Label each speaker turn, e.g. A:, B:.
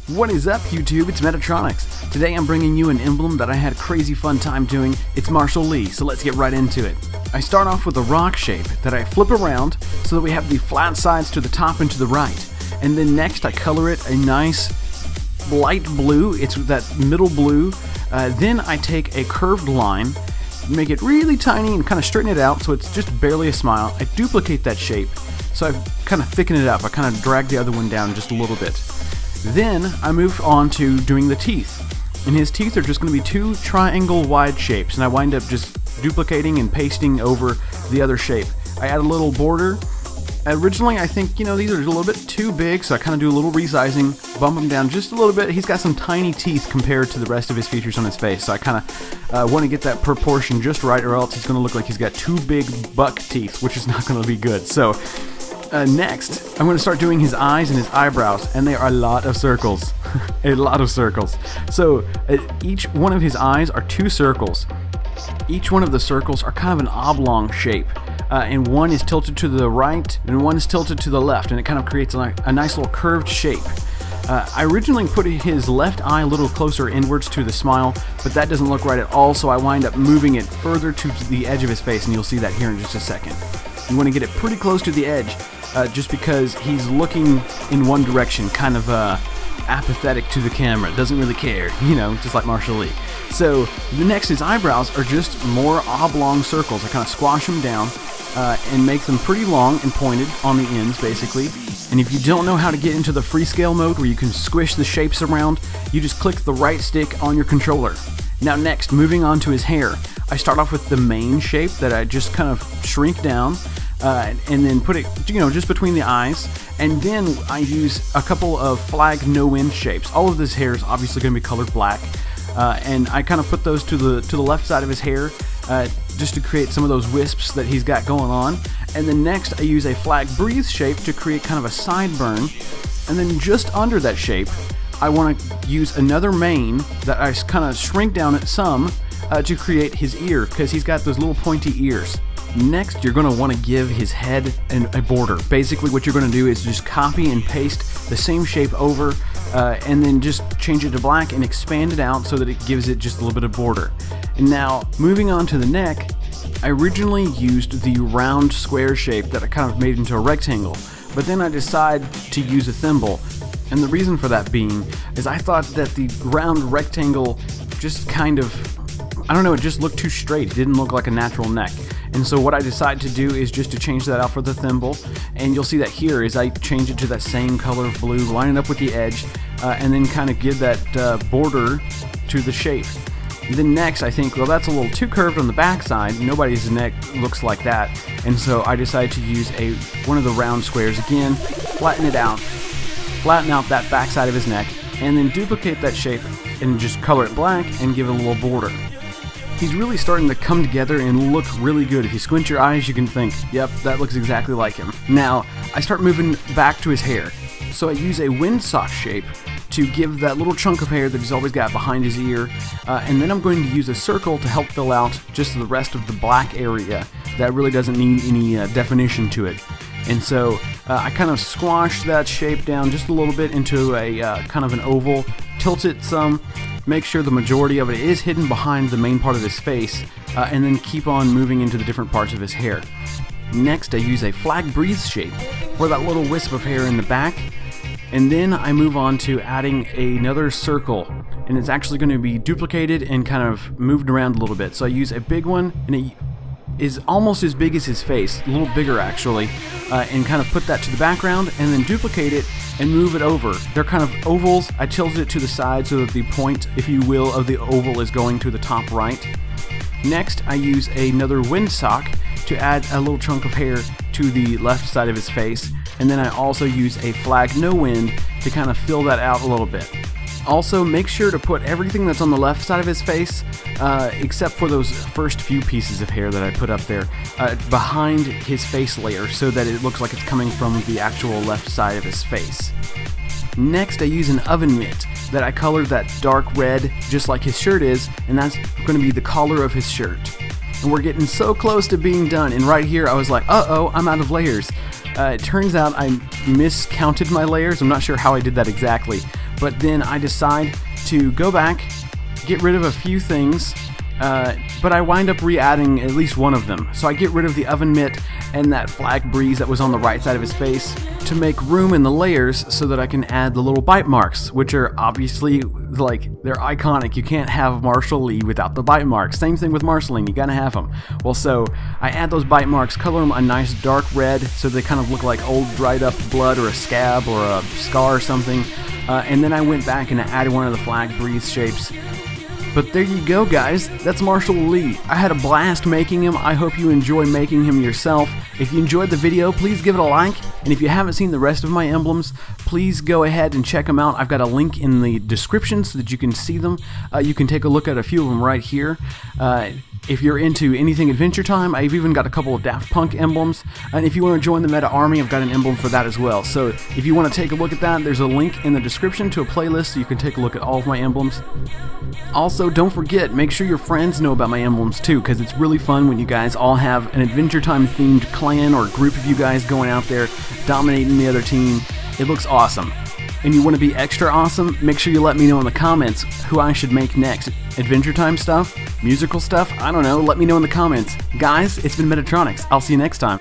A: What is up, YouTube? It's Metatronics. Today I'm bringing you an emblem that I had a crazy fun time doing. It's Marshall Lee, so let's get right into it. I start off with a rock shape that I flip around so that we have the flat sides to the top and to the right. And then next I color it a nice light blue. It's that middle blue. Then I take a curved line, make it really tiny and kind of straighten it out so it's just barely a smile. I duplicate that shape, so I kind of thicken it up. I kind of drag the other one down just a little bit. Then I move on to doing the teeth. And his teeth are just going to be two triangle wide shapes, and I wind up just duplicating and pasting over the other shape. I add a little border. Originally I think, these are a little bit too big, so I kind of do a little resizing, bump him down just a little bit. He's got some tiny teeth compared to the rest of his features on his face, so I kind of want to get that proportion just right, or else he's going to look like he's got two big buck teeth, which is not going to be good. So next, I'm going to start doing his eyes and his eyebrows, and they are a lot of circles. A lot of circles. So each one of his eyes are two circles. Each one of the circles are kind of an oblong shape. And one is tilted to the right, and one is tilted to the left, and it kind of creates a nice little curved shape. I originally put his left eye a little closer inwards to the smile, but that doesn't look right at all, so I wind up moving it further to the edge of his face, and you'll see that here in just a second. You want to get it pretty close to the edge, just because he's looking in one direction, kind of apathetic to the camera, doesn't really care, just like Marshall Lee. So the next, his eyebrows are just more oblong circles. I kind of squash them down and make them pretty long and pointed on the ends, basically. And if you don't know how to get into the freescale mode where you can squish the shapes around, you just click the right stick on your controller. Now next, moving on to his hair, I start off with the main shape that I just kind of shrink down and then put it, just between the eyes. And then I use a couple of flag no-end shapes. All of this hair is obviously going to be colored black. And I kind of put those to the left side of his hair just to create some of those wisps that he's got going on. And then next I use a flag breathe shape to create kind of a sideburn. And then just under that shape I want to use another mane that I kind of shrink down at some to create his ear, because he's got those little pointy ears. Next, you're going to want to give his head a border. Basically what you're going to do is just copy and paste the same shape over and then just change it to black and expand it out so that it gives it just a little bit of border. And now, moving on to the neck, I originally used the round square shape that I kind of made into a rectangle, but then I decided to use a thimble. And the reason for that being is I thought that the round rectangle just kind of, it just looked too straight. It didn't look like a natural neck. And so what I decided to do is just to change that out for the thimble, and you'll see that here is I change it to that same color of blue, line it up with the edge, and then kind of give that border to the shape. And then next I think, well, that's a little too curved on the back side. Nobody's neck looks like that, and so I decided to use one of the round squares again, flatten it out, flatten out that back side of his neck, and then duplicate that shape and just color it black and give it a little border. He's really starting to come together and look really good. If you squint your eyes, you can think, yep, that looks exactly like him. Now, I start moving back to his hair. So I use a windsock shape to give that little chunk of hair that he's always got behind his ear. And then I'm going to use a circle to help fill out just the rest of the black area that really doesn't need any definition to it. And so I kind of squash that shape down just a little bit into a kind of an oval, tilt it some, make sure the majority of it is hidden behind the main part of his face, and then keep on moving into the different parts of his hair. Next I use a flag breathe shape for that little wisp of hair in the back, and then I move on to adding another circle, and it's actually going to be duplicated and kind of moved around a little bit. So I use a big one, and it is almost as big as his face, a little bigger actually, and kind of put that to the background and then duplicate it and move it over. They're kind of ovals. I tilted it to the side so that the point, if you will, of the oval is going to the top right. Next, I use another windsock to add a little chunk of hair to the left side of his face, and then I also use a flag no wind to kind of fill that out a little bit. Also, make sure to put everything that's on the left side of his face, except for those first few pieces of hair that I put up there, behind his face layer so that it looks like it's coming from the actual left side of his face. Next, I use an oven mitt that I colored that dark red just like his shirt is, and that's going to be the collar of his shirt. And we're getting so close to being done, and right here I was like, uh-oh, I'm out of layers. It turns out I miscounted my layers. I'm not sure how I did that exactly, but then I decide to go back, get rid of a few things, but I wind up re-adding at least one of them. So I get rid of the oven mitt and that flag breeze that was on the right side of his face to make room in the layers so that I can add the little bite marks, which are obviously, like, they're iconic. You can't have Marshall Lee without the bite marks. Same thing with Marceline, you gotta have them. Well, so I add those bite marks, color them a nice dark red so they kind of look like old dried up blood or a scab or a scar or something. And then I went back and added one of the flag breeze shapes. But there you go, guys. That's Marshall Lee. I had a blast making him. I hope you enjoy making him yourself. If you enjoyed the video, please give it a like. And if you haven't seen the rest of my emblems, please go ahead and check them out. I've got a link in the description so that you can see them. You can take a look at a few of them right here. If you're into anything Adventure Time, I've even got a couple of Daft Punk emblems. And if you want to join the Meta Army, I've got an emblem for that as well. So if you want to take a look at that, there's a link in the description to a playlist so you can take a look at all of my emblems. Also, don't forget, make sure your friends know about my emblems too, because it's really fun when you guys all have an Adventure Time themed clan or group of you guys going out there dominating the other team. It looks awesome. And you want to be extra awesome, make sure you let me know in the comments who I should make next. Adventure Time stuff? Musical stuff? I don't know, let me know in the comments. Guys, it's been Metatronics. I'll see you next time.